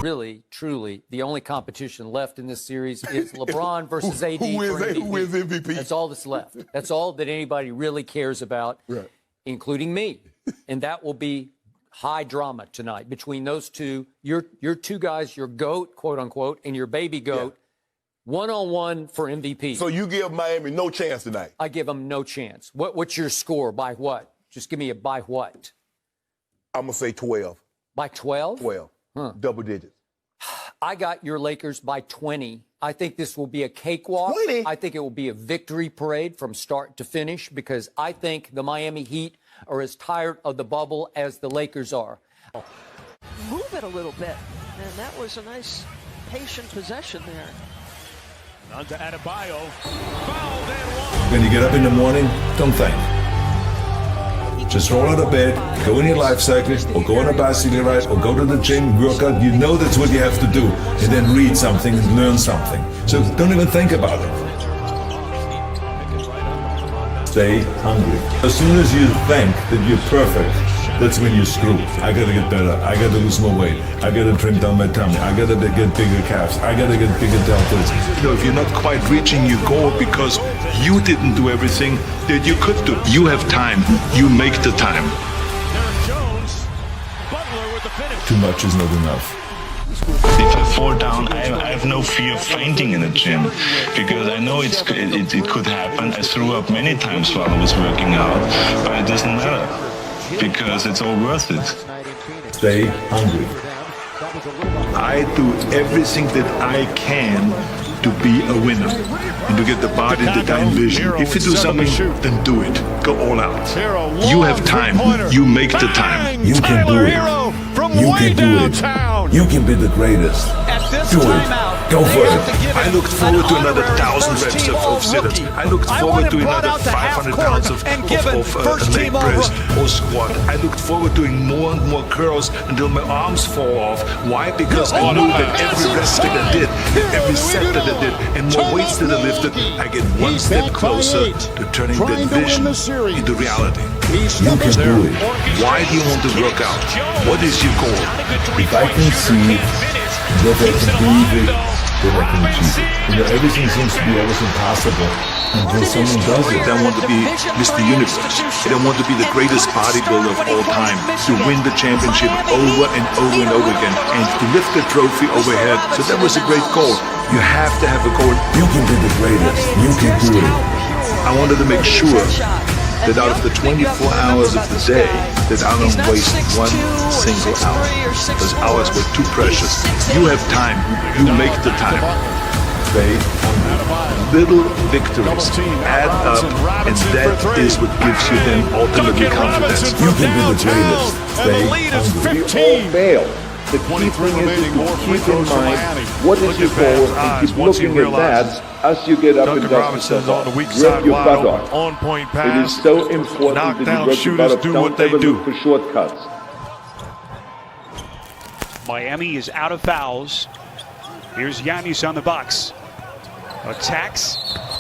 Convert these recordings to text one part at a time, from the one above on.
Really, truly, the only competition left in this series is LeBron versus AD. Who wins MVP? That's all that's left. That's all that anybody really cares about, right, including me. And that will be high drama tonight between those two. Your two guys, your GOAT, quote unquote, and your baby GOAT, one-on-one for MVP. So you give Miami no chance tonight? I give them no chance. What's your score? By what? Just give me a by what? I'm going to say 12. By 12? 12. Huh. Double digits. I got your Lakers by 20. I think this will be a cakewalk. 20? I think it will be a victory parade from start to finish because I think the Miami Heat are as tired of the bubble as the Lakers are. Move it a little bit. And that was a nice, patient possession there. On to Adebayo. Fouled and one. When you get up in the morning, don't think. Just roll out of bed, go in your life cycle, or go on a bicycle ride, or go to the gym, work out. You know that's what you have to do. And then read something and learn something. So don't even think about it. Stay hungry. As soon as you think that you're perfect, that's when you're screwed. I gotta get better. I gotta lose more weight. I gotta trim down my tummy. I gotta get bigger calves. I gotta get bigger deltoids. You know, if you're not quite reaching your goal because you didn't do everything that you could do, you have time. You make the time. Too much is not enough. If I fall down, I have no fear of fainting in the gym because I know it could happen. I threw up many times while I was working out, but it doesn't matter because it's all worth it. Stay hungry. I do everything that I can to be a winner and to get the body that I envision. If you do something, then do it. Go all out. You have time. You make the time. You can do it. You can do it. You can be the greatest. Do it. Go for it. I looked forward to another 1,000 reps of sit-ups. I looked forward to another 500 pounds of leg press or squat. I looked forward to doing more and more curls until my arms fall off. Why? Because I knew that every rep that I did, every set that I did, and more weights that I lifted, I get one step closer to turning that vision into reality. You can do it. Why do you want to work out? What is your goal? If I can see that I can believe it, then I can achieve it. You know, everything seems to be always impossible until someone does it. I don't want to be Mr. Universe. I don't want to be the greatest bodybuilder of all time, to win the championship over and over and over again, and to lift the trophy overhead. So that was a great goal. You have to have a goal. You can be the greatest. You can do it. I wanted to make sure that out of the 24 hours of the day, that I don't waste one single hour. Those hours were too precious. You have time. You make the time. Stay hungry. Little victories add up, and that is what gives you then ultimately confidence. You can be the greatest. Stay hungry. We all fail. The key thing is to keep in mind what is your goal and keep looking at that as you get up and dust yourself off. Rip your butt off. On-point It pass. is so important that you work your butt off. Don't ever look for shortcuts. Miami is out of fouls. Here's Giannis on the box. Attacks,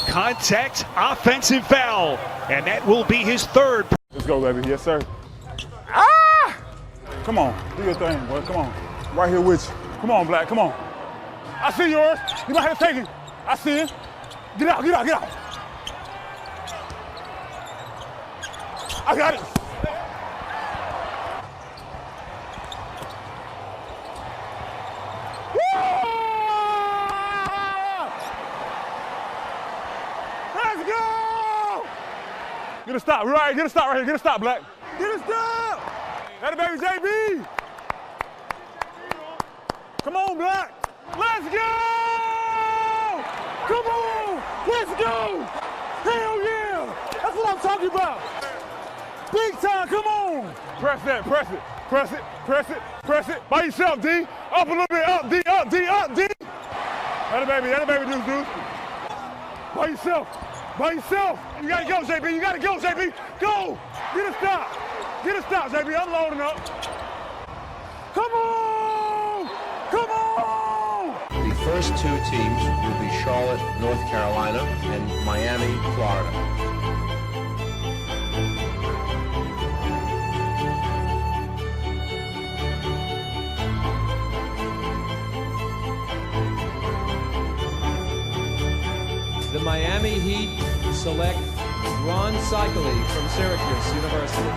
contact, offensive foul. And that will be his third. Let's go, baby. Yes, sir. Ah! Come on. Do your thing, boy. Come on. Right here with you. Come on, Black. Come on. I see yours. You might have to take it. I see it. Get out, get out, get out. I got it. Let's go! Get a stop, right? Get a stop right here. Get a stop, Black. Get a stop! That baby JB! Come on, Black! Let's go! Come on! Let's go! Hell yeah! That's what I'm talking about! Big time, come on! Press that, press it, press it, press it, press it. By yourself, D. Up a little bit, up, D, up, D, up, D. That baby, dude. By yourself, by yourself. You gotta go, JB, you gotta go, JB. Go! Get a stop. Get a stop, JB, I'm loading up. Come on! Come on! The first two teams will be Charlotte, North Carolina, and Miami, Florida. Miami Heat select Ron Cycli from Syracuse University.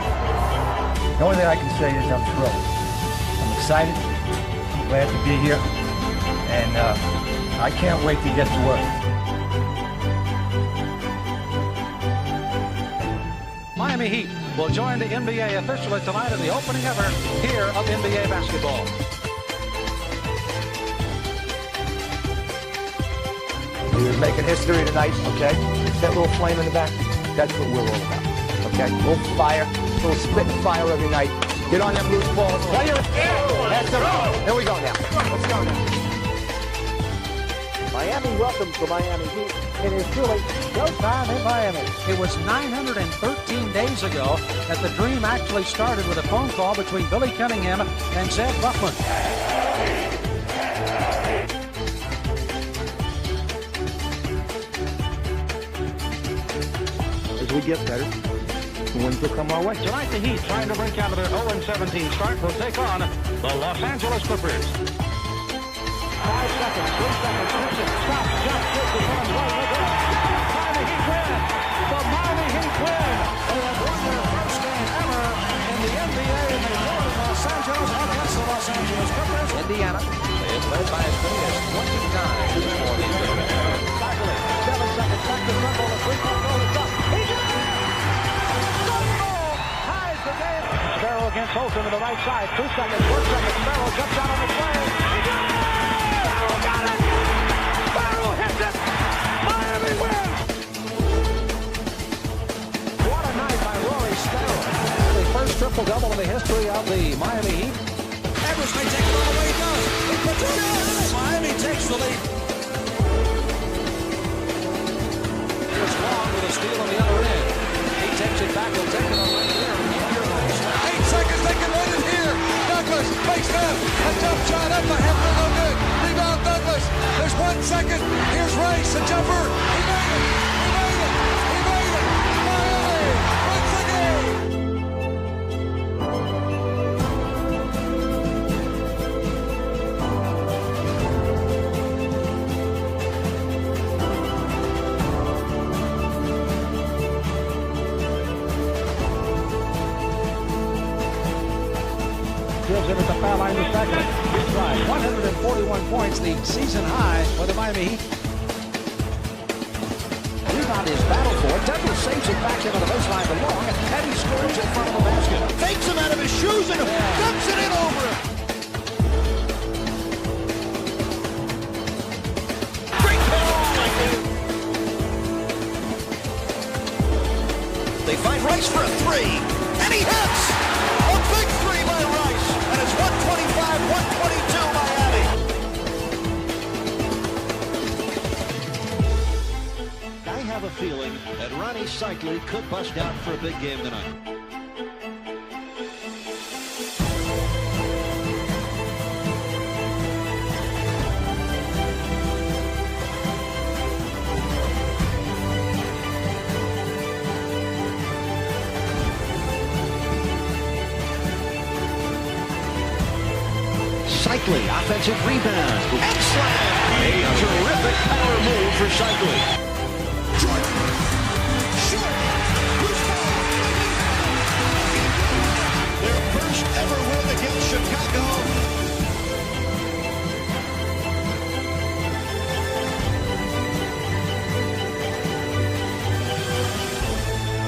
The only thing I can say is I'm thrilled. I'm excited. I'm glad to be here. And I can't wait to get to work. Miami Heat will join the NBA officially tonight in the opening ever here of NBA basketball. We're making history tonight, okay? That little flame in the back, that's what we're all about, okay? A little fire, a little spit and fire every night. Get on them loose balls, play it. That's it. Here we go now. Let's go now. Miami welcomes the Miami Heat. It is truly showtime in Miami. It was 913 days ago that the dream actually started with a phone call between Billy Cunningham and Zed Buckman. As we get better, the wins will come our way. Tonight, the Heat, trying to break out of their 0-17 start, will take on the Los Angeles Clippers. 5 seconds, 3 seconds, pitches, stop, jump, shoot, the run, right, look out. Miami Heat win. The Miami Heat win. They have won their first game ever in the NBA, and they won in Los Angeles against the Los Angeles Clippers. Indiana is led by as many as 29 this morning. 7 seconds, back to Rumble, the three-point goal is up. He's in there. Rumble ties the game. Sparrow against Holton to the right side. 2 seconds, 1 second. Sparrow jumps out on the play. Sparrow got it. Sparrow hits it. Miami wins. What a night by Rory Sparrow. The first triple-double in the history of the Miami Heat. Edwards may take it all the way he does. He puts it down. Miami takes the lead. Here's Long with a steal on the other end. He takes it back. He'll take it on right here. 8 seconds. They can win it here. Douglas makes that. A jump shot up the half. No good. Rebound Douglas. There's 1 second. Here's Rice. A jumper. He made it. He made it. He made it. Miami wins the game. Gives him at the foul line to second. He's right. 141 points, the season high for the Miami Heat. Rebound is battled for. Douglas saves it back into the baseline for Long, and he scores in front of the basket. Fakes him out of his shoes and dumps it in over him. Great pass. They find Rice for a three, and he hits. A big three by Rice, and it's 125-122 Miami. I have a feeling that Ronnie Cycli could bust out for a big game tonight. Cycli, offensive rebound, and slam. A terrific power move for Cycli. Their first ever win against Chicago.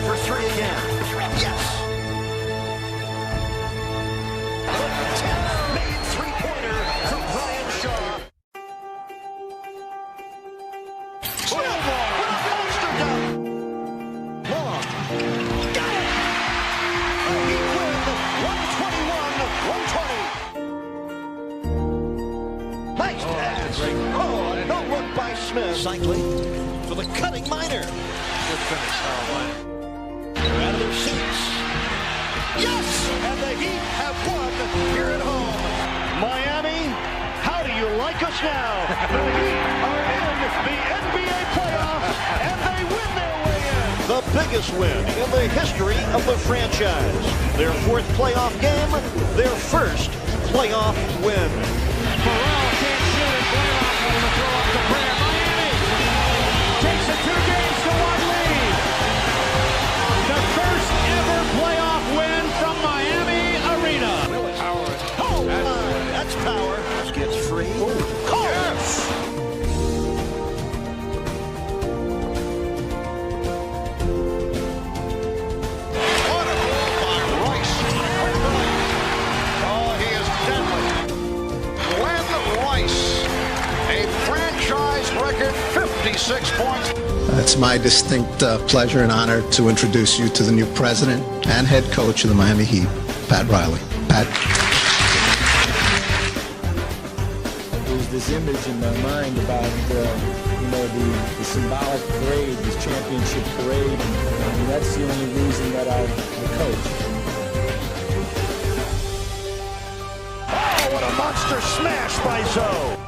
For three again. Yes. Made three-pointer from Brian Shaw. Long. Got it. A Heat win, 121-120. Nice pass. Oh, no look by Smith. Cycli for the cutting Minor. Good finish, Carolina. They're out of their seats. Yes! And the Heat have won here at home. Miami, how do you like us now? The Heat are in the NBA playoffs, and they win their way in. The biggest win in the history of the franchise. Their fourth playoff game, their first playoff win. Pharrell can't shoot it. Playoff, throw up the prayer. Miami takes it to 26 points. It's my distinct pleasure and honor to introduce you to the new president and head coach of the Miami Heat, Pat Riley. Pat. There's this image in my mind about the symbolic parade, this championship parade, and that's the only reason that I coach. Oh, what a monster smash by Zoe.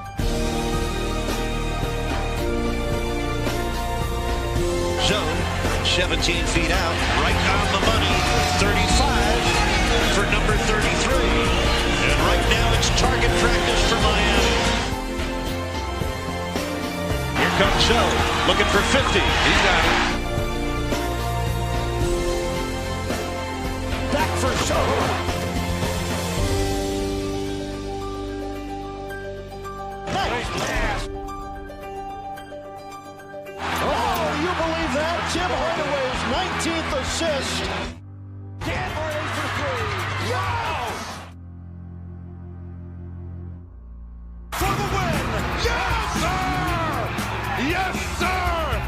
Zone, 17 feet out, right on the money, 35 for number 33. And right now it's target practice for Miami. Here comes Zoe, looking for 50. He got it. Back for Zoe. Nice pass. You believe that? Tim Hardaway's 19th assist. Danbury for three. Wow! For the win! Yes, sir! Yes, sir!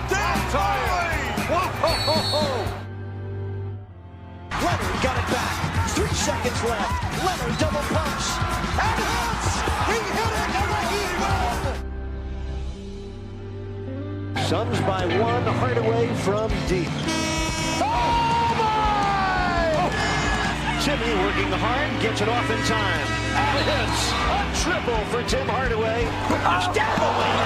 Danbury! Whoa! Leonard got it back. 3 seconds left. Leonard double pumps. And hits! He hit it and the Heat win! Suns by 1, Hardaway from deep. Oh my! Timmy working hard, gets it off in time. And hits a triple for Tim Hardaway. Down the lane,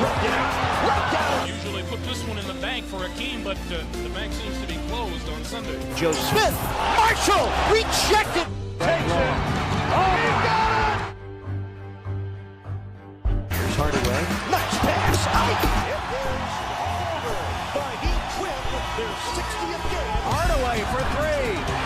ripped it out, right down. Usually put this one in the bank for Akeem, but the bank seems to be closed on Sunday. Joe Smith, Marshall, rejected. Takes it. Oh, he got it! Here's Hardaway. Nice pass. Their 60th game. Hardaway for 3.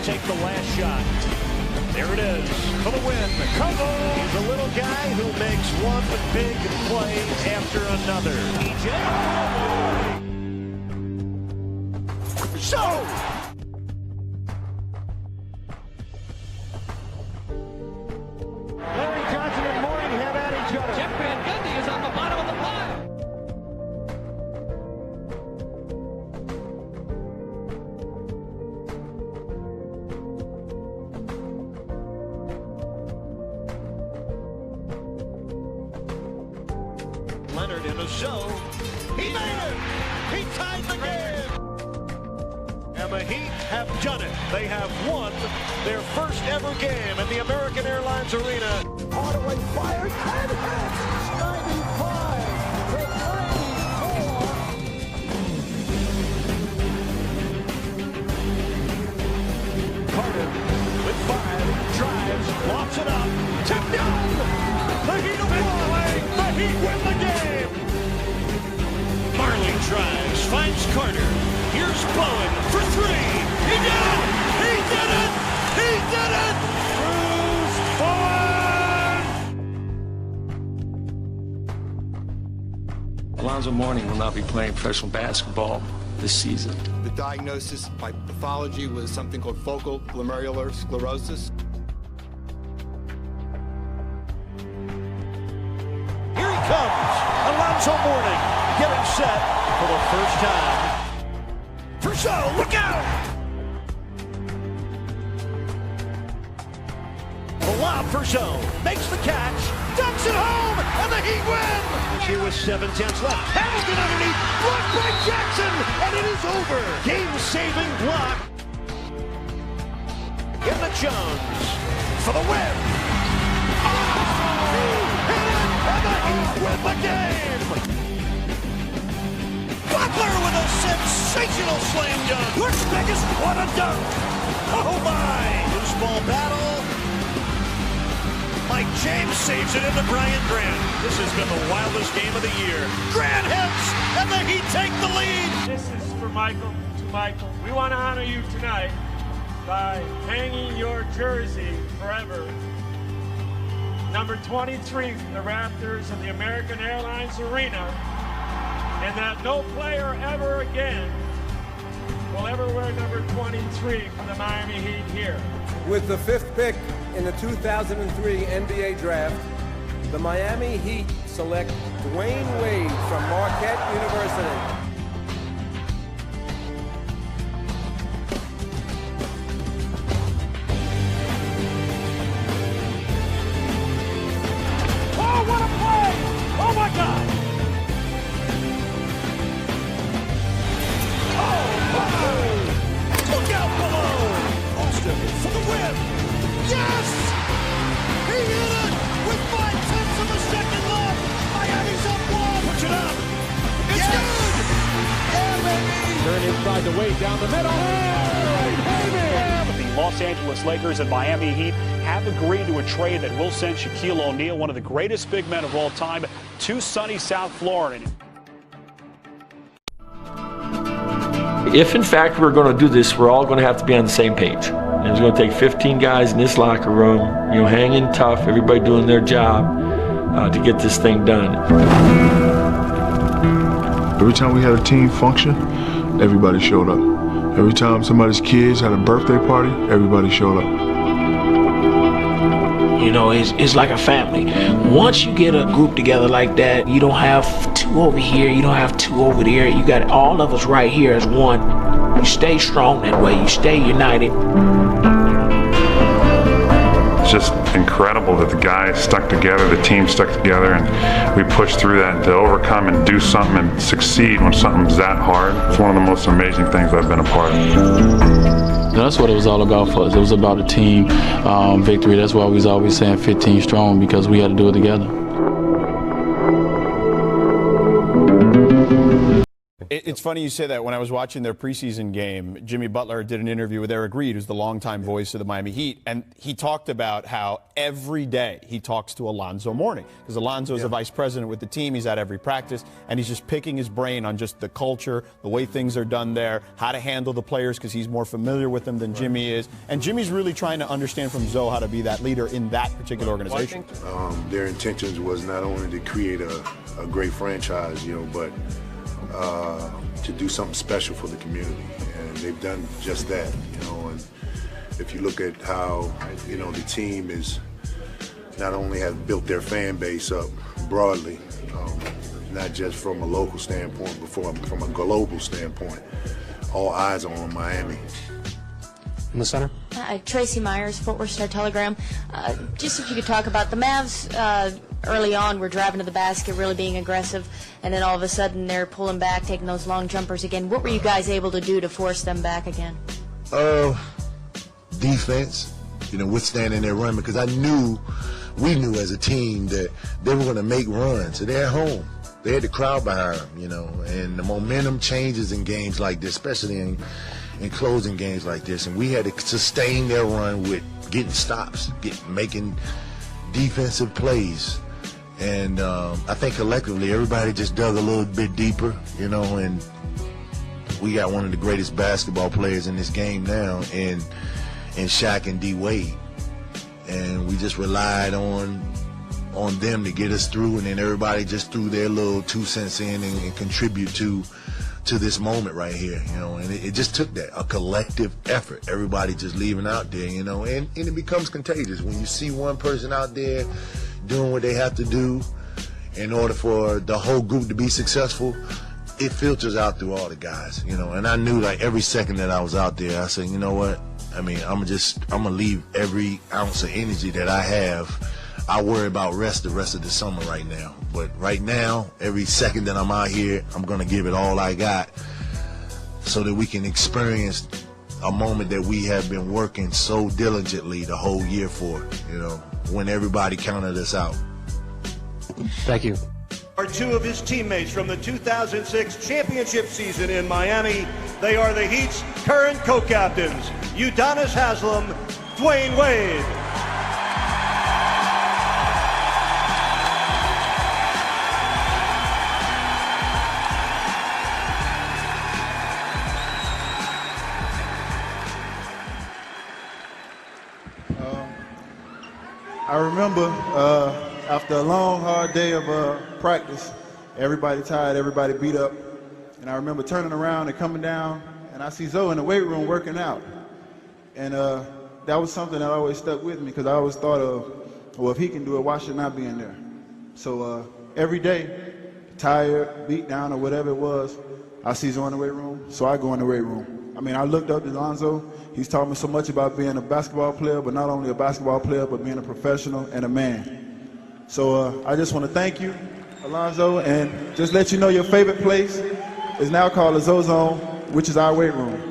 Take the last shot. There it is for the win. Come on! He's a little guy who makes one big play after another. So! Larry Johnson and Morning have at each other. Jeff Van Gundy is on the bottom of the pile. Leonard in a zone. He made it! He tied the game! And the Heat have done it. They have won their first ever game in the American Airlines Arena. Hardaway fired and hits! 95 to 34. Carter with 5, drives, lofts it up, tipped down! The Heat are flying! The Heat win the game! Marley drives, finds Carter. Here's Bowen for 3. He did it! He did it! He did it! Bruce Bowen! Alonzo Mourning will not be playing professional basketball this season. The diagnosis by pathology was something called focal glomerular sclerosis. Here he comes, Alonzo Mourning, getting set for the first time. For Zoe, look out! The lob for Zoe, makes the catch, dunks it home, and the Heat win! Here with 7/10 left, Hamilton underneath, blocked by Jackson, and it is over! Game-saving block. Give it to Jones for the win! Oh! Hit it, and the Heat win the game! What Butler with a sensational slam dunk. Who's biggest? What a dunk. Oh my. Loose ball battle. Mike James saves it into Brian Grant. This has been the wildest game of the year. Grant hits, and the Heat take the lead. This is for Michael, to Michael. We want to honor you tonight by hanging your jersey forever. Number 23 from the rafters of the American Airlines Arena, and that no player ever again will ever wear number 23 for the Miami Heat here. With the 5th pick in the 2003 NBA Draft, the Miami Heat select Dwayne Wade from Marquette University. Oh, what a play! Oh, my God! Look out below! Austin for the win! Yes! He hit it with 5/10 of a second left! Miami's up one! Push it up! It's good! Yeah, baby! Turn inside the way down the middle. The Los Angeles Lakers and Miami Heat have agreed to a trade that will send Shaquille O'Neal, one of the greatest big men of all time, to sunny South Florida. If, in fact, we're going to do this, we're all going to have to be on the same page. And it's going to take 15 guys in this locker room, hanging tough, everybody doing their job to get this thing done. Every time we had a team function, everybody showed up. Every time somebody's kids had a birthday party, everybody showed up. It's like a family. Once you get a group together like that, you don't have two over here, you don't have two over there. You got all of us right here as one. You stay strong that way. You stay united. It's just incredible that the guys stuck together, the team stuck together, and we pushed through that, and to overcome and do something and succeed when something's that hard. It's one of the most amazing things I've been a part of. That's what it was all about for us. It was about a team victory. That's why we was always saying 15 strong, because we had to do it together. It's funny you say that. When I was watching their preseason game, Jimmy Butler did an interview with Eric Reed, who's the longtime voice of the Miami Heat, and he talked about how every day he talks to Alonzo Mourning, because Alonzo is a vice president with the team. He's at every practice, and he's just picking his brain on just the culture, the way things are done there, how to handle the players, because he's more familiar with them than Jimmy is. And Jimmy's really trying to understand from Zoe how to be that leader in that particular organization. Their intentions was not only to create a great franchise, but to do something special for the community, and they've done just that, and if you look at how, the team is not only have built their fan base up broadly, not just from a local standpoint, but from a global standpoint, all eyes are on Miami. In the center. Tracy Myers, Fort Worth Star-Telegram. Just if you could talk about the Mavs early on were driving to the basket, really being aggressive, and then all of a sudden they're pulling back, taking those long jumpers again. What were you guys able to do to force them back again? Defense, withstanding their run, because we knew as a team that they were going to make runs. So they're at home. They had the crowd behind them, and the momentum changes in games like this, especially in closing games like this, and we had to sustain their run with getting stops, making defensive plays, and I think collectively everybody just dug a little bit deeper, and we got one of the greatest basketball players in this game now, in Shaq and D Wade, and we just relied on them to get us through, and then everybody just threw their little 2 cents in and contribute to this moment right here, and it just took that, a collective effort, everybody just leaving out there, and it becomes contagious when you see one person out there doing what they have to do in order for the whole group to be successful. It filters out through all the guys, and I knew like every second that I was out there, I said, you know what, I'm gonna leave every ounce of energy that I have. I worry about the rest of the summer right now. But right now, every second that I'm out here, I'm going to give it all I got so that we can experience a moment that we have been working so diligently the whole year for, when everybody counted us out. Thank you. are two of his teammates from the 2006 championship season in Miami. They are the Heat's current co-captains, Udonis Haslem, Dwayne Wade. I remember after a long, hard day of practice, everybody tired, everybody beat up, and I remember turning around and coming down, and I see Zoe in the weight room working out, and that was something that always stuck with me because I always thought of, well, if he can do it, why shouldn't I be in there? So every day, tired, beat down, or whatever it was, I see Zoe in the weight room, so I go in the weight room. I mean, I looked up to Lonzo. He's taught me so much about being a basketball player, but not only a basketball player, but being a professional and a man. So I just want to thank you, Alonzo, and just let you know your favorite place is now called the Zone, which is our weight room.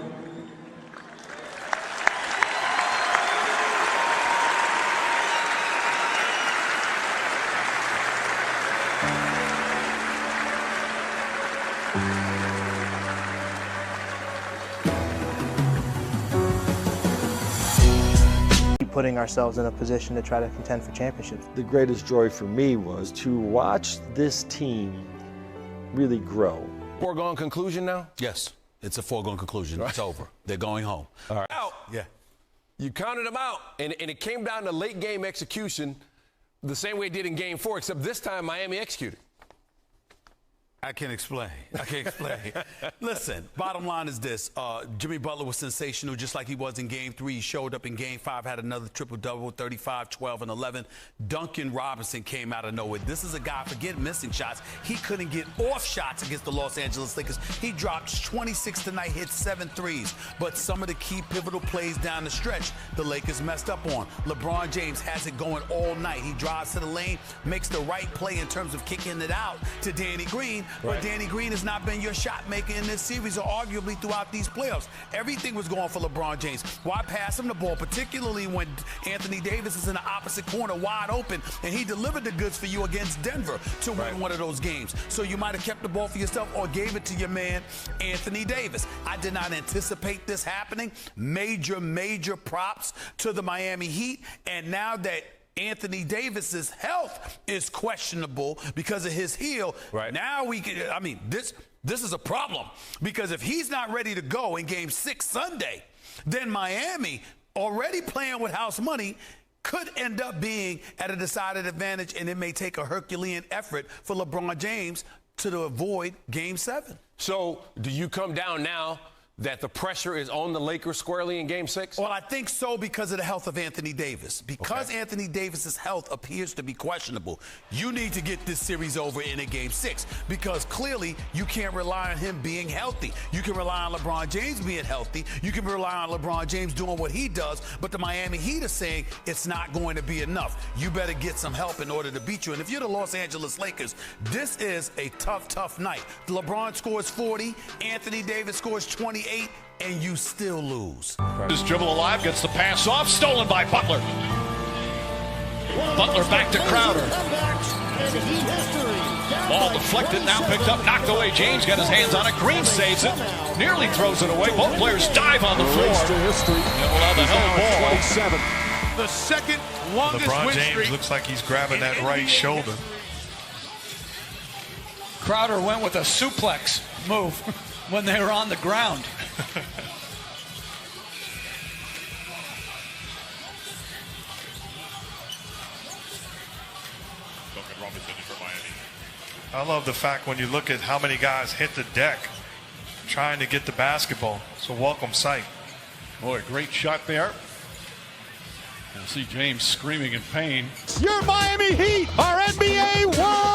Putting ourselves in a position to try to contend for championships. The greatest joy for me was to watch this team really grow. Foregone conclusion now? Yes, it's a foregone conclusion. Right. It's over. They're going home. All right. Out. Yeah. You counted them out, and it came down to late game execution the same way it did in game 4, except this time Miami executed. I can't explain. Listen, bottom line is this. Jimmy Butler was sensational, just like he was in Game 3. He showed up in Game 5, had another triple-double, 35, 12, and 11. Duncan Robinson came out of nowhere. This is a guy, forget missing shots. He couldn't get off shots against the Los Angeles Lakers. He dropped 26 tonight, hit 7 threes. But some of the key pivotal plays down the stretch, the Lakers messed up on. LeBron James has it going all night. He drives to the lane, makes the right play in terms of kicking it out to Danny Green. Right. But Danny Green has not been your shot maker in this series or arguably throughout these playoffs. Everything was going for LeBron James. Why pass him the ball, particularly when Anthony Davis is in the opposite corner wide open, and he delivered the goods for you against Denver to win one of those games. So you might have kept the ball for yourself or gave it to your man, Anthony Davis. I did not anticipate this happening. Major props to the Miami Heat. And now that Anthony Davis's health is questionable because of his heel. Right. Now we can, I mean, this is a problem because if he's not ready to go in Game 6 Sunday, then Miami, already playing with house money, could end up being at a decided advantage, and it may take a Herculean effort for LeBron James to avoid Game 7. So do you come down now that the pressure is on the Lakers squarely in Game 6? Well, I think so because of the health of Anthony Davis. Because Anthony Davis's health appears to be questionable, you need to get this series over in a Game 6 because clearly you can't rely on him being healthy. You can rely on LeBron James being healthy. You can rely on LeBron James doing what he does, but the Miami Heat are saying it's not going to be enough. You better get some help in order to beat you. And if you're the Los Angeles Lakers, this is a tough night. LeBron scores 40, Anthony Davis scores 28, and you still lose. This dribble alive, gets the pass off, stolen by Butler. Butler back to Crowder. Ball deflected, now picked up, knocked away. James got his hands on it. Green saves it, nearly throws it away. Both players dive on the floor. It'll allow the hell ball. 27. The second longest LeBron win James streak. looks like he's grabbing that right shoulder. Crowder went with a suplex move when they were on the ground. I love the fact when you look at how many guys hit the deck trying to get the basketball. It's a welcome sight. Boy, great shot there. You'll see James screaming in pain. Your Miami Heat are NBA World